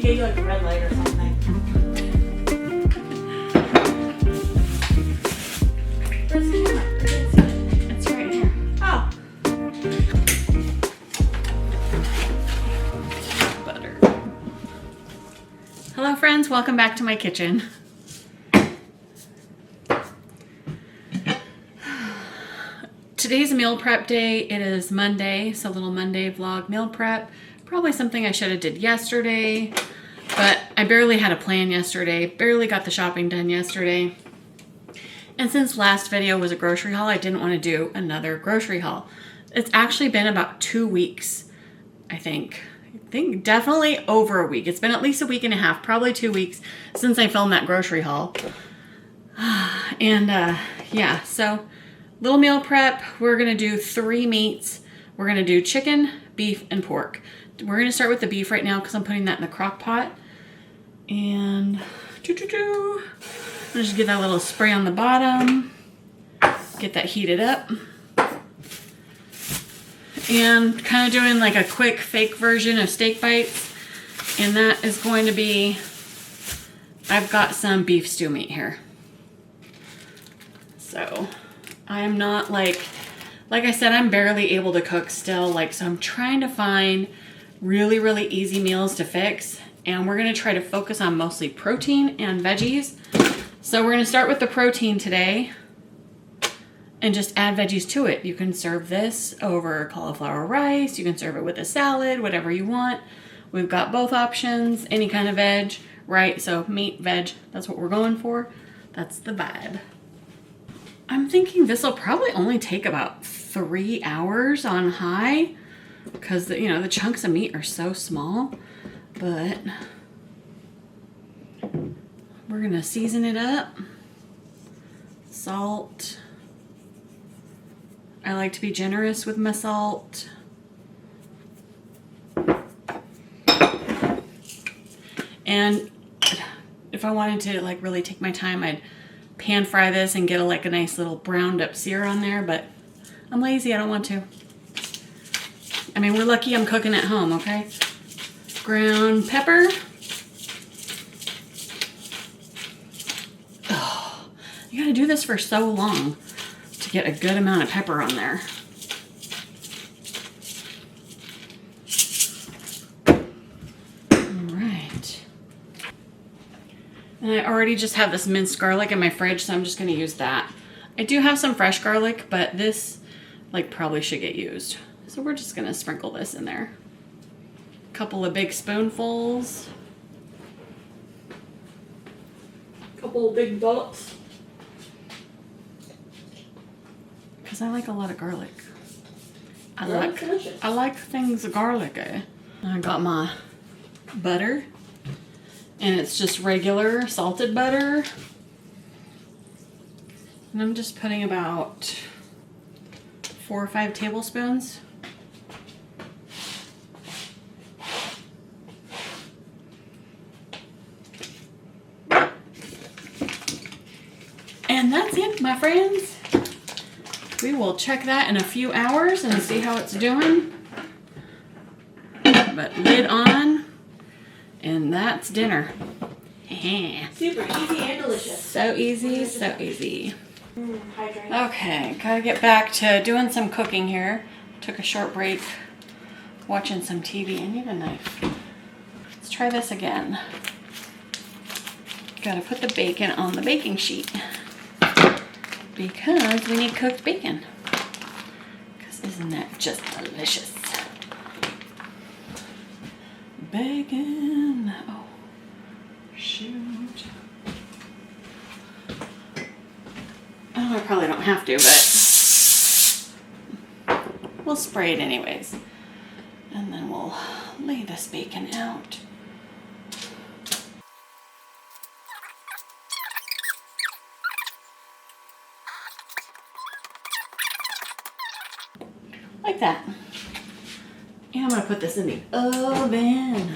gave you like a red light or something. Where's the camera? I didn't see it. It's right here. Oh. Butter. Hello friends, welcome back to my kitchen. Today's meal prep day. It is Monday, so a little Monday vlog meal prep. Probably something I should have did yesterday, but I barely had a plan yesterday. Barely got the shopping done yesterday. And since last video was a grocery haul, I didn't want to do another grocery haul. It's actually been about 2 weeks, I think definitely over a week. It's been at least a week and a half, probably 2 weeks since I filmed that grocery haul. And yeah, so little meal prep. We're gonna do 3 meats. We're gonna do chicken, beef, and pork. We're gonna start with the beef right now because I'm putting that in the crock pot. And I'm gonna just give that a little spray on the bottom. Get that heated up. And kind of doing like a quick fake version of steak bites. And that is going to be, I've got some beef stew meat here. So I am not like I said, I'm barely able to cook still. So I'm trying to find really easy meals to fix. And we're gonna try to focus on mostly protein and veggies. So we're gonna start with the protein today and just add veggies to it. You can serve this over cauliflower rice. You can serve it with a salad, whatever you want. We've got both options, any kind of veg, right? So meat, veg, that's what we're going for. That's the vibe. I'm thinking this will probably only take about 3 hours on high because the chunks of meat are so small, but we're gonna season it up. Salt. I like to be generous with my salt. And if I wanted to really take my time, I'd pan fry this and get a nice little browned up sear on there, but I'm lazy, I don't want to. I mean, we're lucky I'm cooking at home, okay? Ground pepper. Oh, you gotta do this for so long to get a good amount of pepper on there. All right. And I already just have this minced garlic in my fridge, so I'm just gonna use that. I do have some fresh garlic, but this probably should get used. So we're just gonna sprinkle this in there. A couple of big spoonfuls. Couple big dots. Because I like a lot of garlic. I Delicious. like things garlicky. I got my butter. And it's just regular salted butter. And I'm just putting about 4 or 5 tablespoons. And that's it, my friends. We will check that in a few hours and see how it's doing. But lid on, and that's dinner. Super easy and delicious. So easy, so easy. Hydrate. Okay, gotta get back to doing some cooking here. Took a short break watching some TV. I need a knife. Let's try this again. Gotta put the bacon on the baking sheet because we need cooked bacon. Because isn't that just delicious? Bacon. Oh, shoot. Oh, I probably don't have to, but we'll spray it anyways. And then we'll lay this bacon out. Like that. And I'm gonna put this in the oven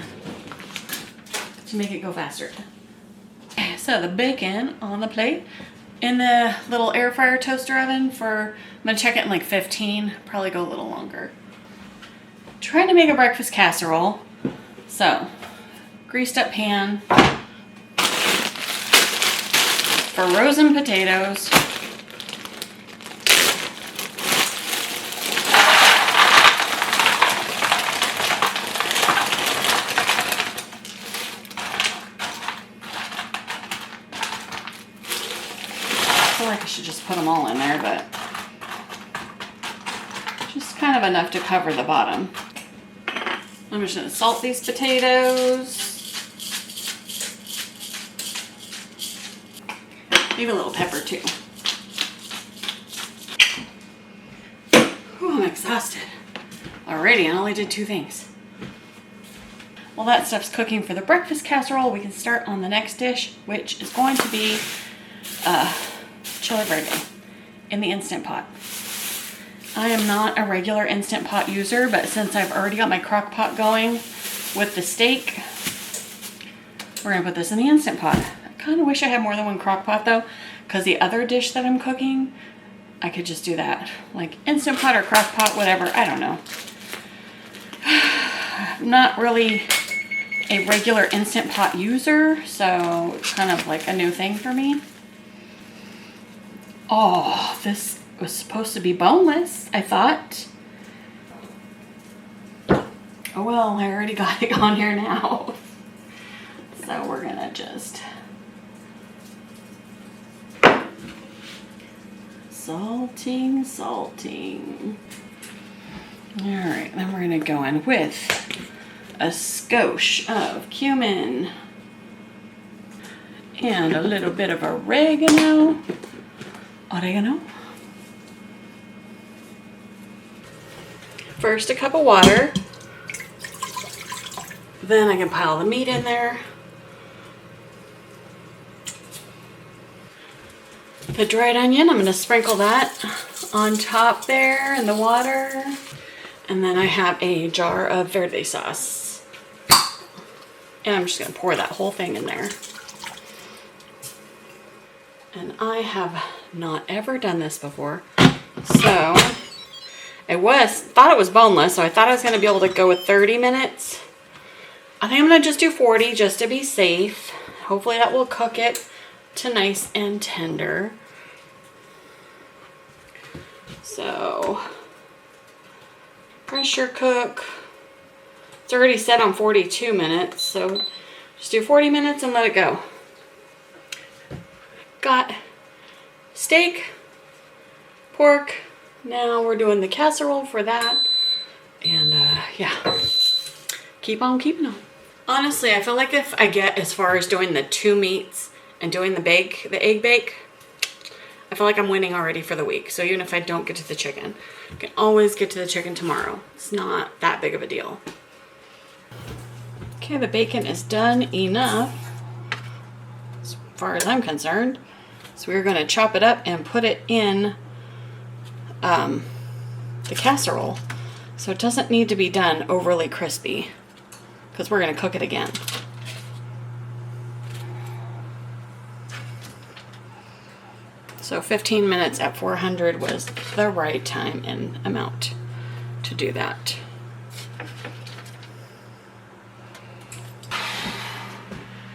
to make it go faster. Okay, so the bacon on the plate in the little air fryer toaster oven for, I'm gonna check it in 15, probably go a little longer. Trying to make a breakfast casserole. So greased up pan for frozen potatoes. I feel like I should just put them all in there, but just kind of enough to cover the bottom. I'm just going to salt these potatoes. Maybe a little pepper too. Whew, I'm exhausted already, and I only did 2 things. While that stuff's cooking for the breakfast casserole, we can start on the next dish, which is going to be chili verde in the Instant Pot. I am not a regular Instant Pot user, but since I've already got my crock pot going with the steak, we're gonna put this in the Instant Pot. I kind of wish I had more than one crock pot though, because the other dish that I'm cooking, I could just do that. Like Instant Pot or crock pot, whatever, I don't know. I'm not really a regular Instant Pot user, so it's kind of like a new thing for me. Oh, this was supposed to be boneless, I thought. Oh well, I already got it on here now. So we're gonna just salting. All right, then we're gonna go in with a skosh of cumin and a little bit of oregano. First, a cup of water. Then I can pile the meat in there. The dried onion, I'm going to sprinkle that on top there in the water. And then I have a jar of verde sauce. And I'm just going to pour that whole thing in there. And I have not ever done this before. So thought it was boneless, so I thought I was going to be able to go with 30 minutes. I think I'm going to just do 40 just to be safe. Hopefully that will cook it to nice and tender. So, pressure cook. It's already set on 42 minutes, so just do 40 minutes and let it go. Got steak, pork. Now we're doing the casserole for that. And yeah, keep on keeping on. Honestly, I feel like if I get as far as doing the 2 meats and doing the egg bake, I feel like I'm winning already for the week. So even if I don't get to the chicken, I can always get to the chicken tomorrow. It's not that big of a deal. Okay, the bacon is done enough as far as I'm concerned. So we're going to chop it up and put it in the casserole. So it doesn't need to be done overly crispy because we're going to cook it again. So 15 minutes at 400 was the right time and amount to do that.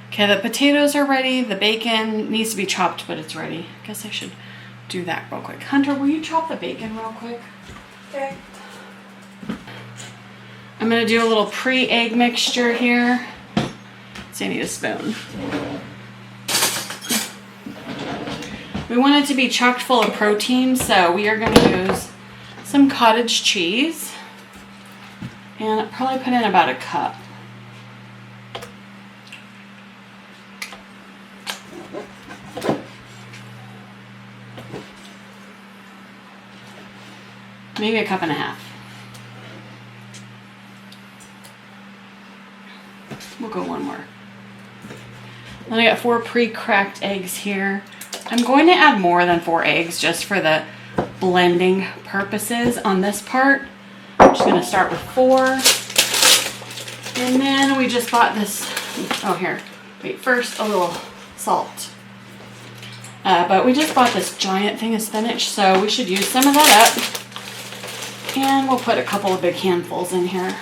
Okay, the potatoes are ready. The bacon needs to be chopped, but it's ready. I guess I should do that real quick. Hunter, will you chop the bacon real quick? Okay. I'm going to do a little pre-egg mixture here. So I need a spoon. We want it to be chock full of protein, so we are going to use some cottage cheese. And I'll probably put in about a cup. Maybe a cup and a half. We'll go one more. Then I got 4 pre-cracked eggs here. I'm going to add more than 4 eggs just for the blending purposes on this part. I'm just going to start with 4. And then we just bought this, oh here, wait, first a little salt. But we just bought this giant thing of spinach, so we should use some of that up. And we'll put a couple of big handfuls in here.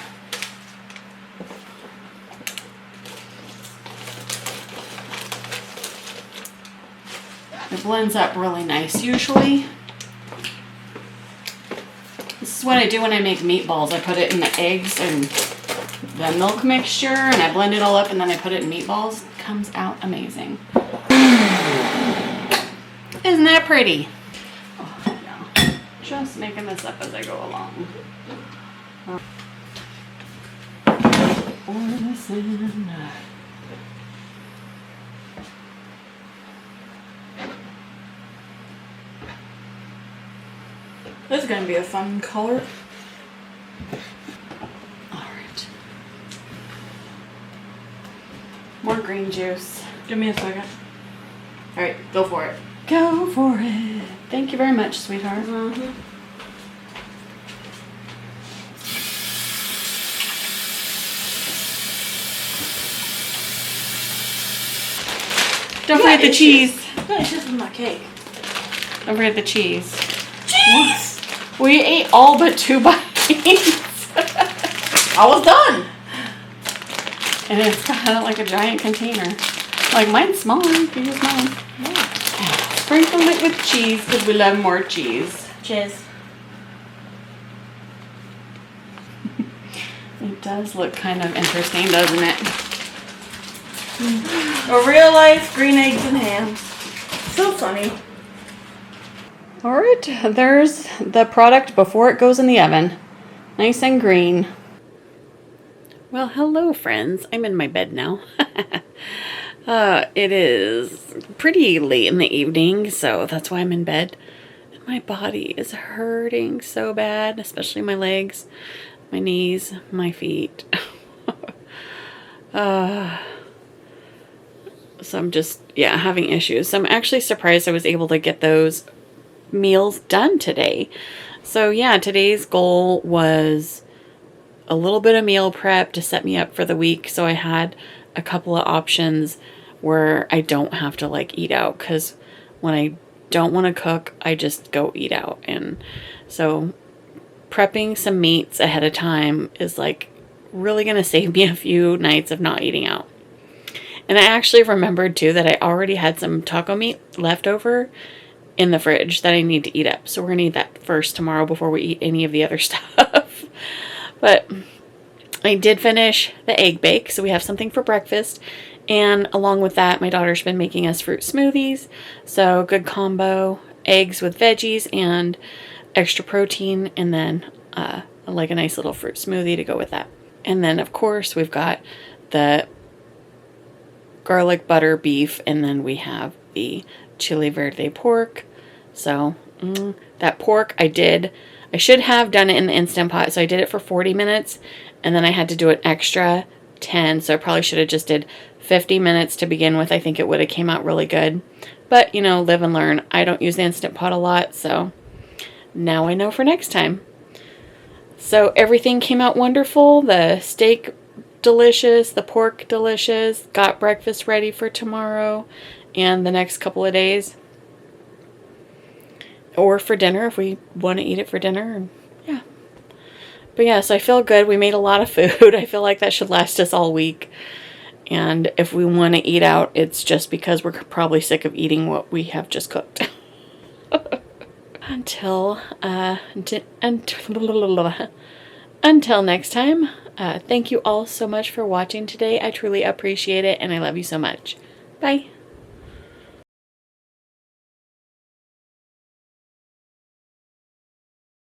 It blends up really nice usually. This is what I do when I make meatballs. I put it in the eggs and the milk mixture, and I blend it all up, and then I put it in meatballs. It comes out amazing. Isn't that pretty? Oh, no. Just making this up as I go along. Listen. This is gonna be a fun color. Alright. More green juice. Give me a second. Alright, go for it. Go for it. Thank you very much, sweetheart. Mm-hmm. Don't forget the cheese. No, it's just with my cake. Don't forget the cheese. Cheese! We ate all but 2 bites. I was done. And it's kind of like a giant container. Like mine's small. You can use mine. Yeah. Sprinkle it with cheese because we love more cheese. Cheers. It does look kind of interesting, doesn't it? A real life green eggs and ham. So funny. Alright, there's the product before it goes in the oven. Nice and green. Well, hello friends. I'm in my bed now. It is pretty late in the evening, so that's why I'm in bed. And my body is hurting so bad, especially my legs, my knees, my feet. So I'm just, having issues. So I'm actually surprised I was able to get those meals done today. So today's goal was a little bit of meal prep to set me up for the week. So I had a couple of options where I don't have to like eat out, because when I don't want to cook, I just go eat out. And so prepping some meats ahead of time is like really going to save me a few nights of not eating out. And I actually remembered too that I already had some taco meat left over in the fridge that I need to eat up. So we're going to eat that first tomorrow before we eat any of the other stuff. But I did finish the egg bake, so we have something for breakfast. And along with that, my daughter's been making us fruit smoothies. So good combo, eggs with veggies and extra protein, and then like a nice little fruit smoothie to go with that. And then of course we've got the garlic butter beef, and then we have the chili verde pork. So that pork I should have done it in the Instant Pot. So I did it for 40 minutes and then I had to do an extra 10. So I probably should have just did 50 minutes to begin with. I think it would have came out really good, but live and learn. I don't use the Instant Pot a lot, so now I know for next time. So everything came out wonderful. The steak delicious, the pork delicious, got breakfast ready for tomorrow and the next couple of days, or for dinner if we want to eat it for dinner. But so I feel good. We made a lot of food. I feel like that should last us all week. And if we want to eat out, it's just because we're probably sick of eating what we have just cooked. Until next time, thank you all so much for watching today. I truly appreciate it, and I love you so much. Bye.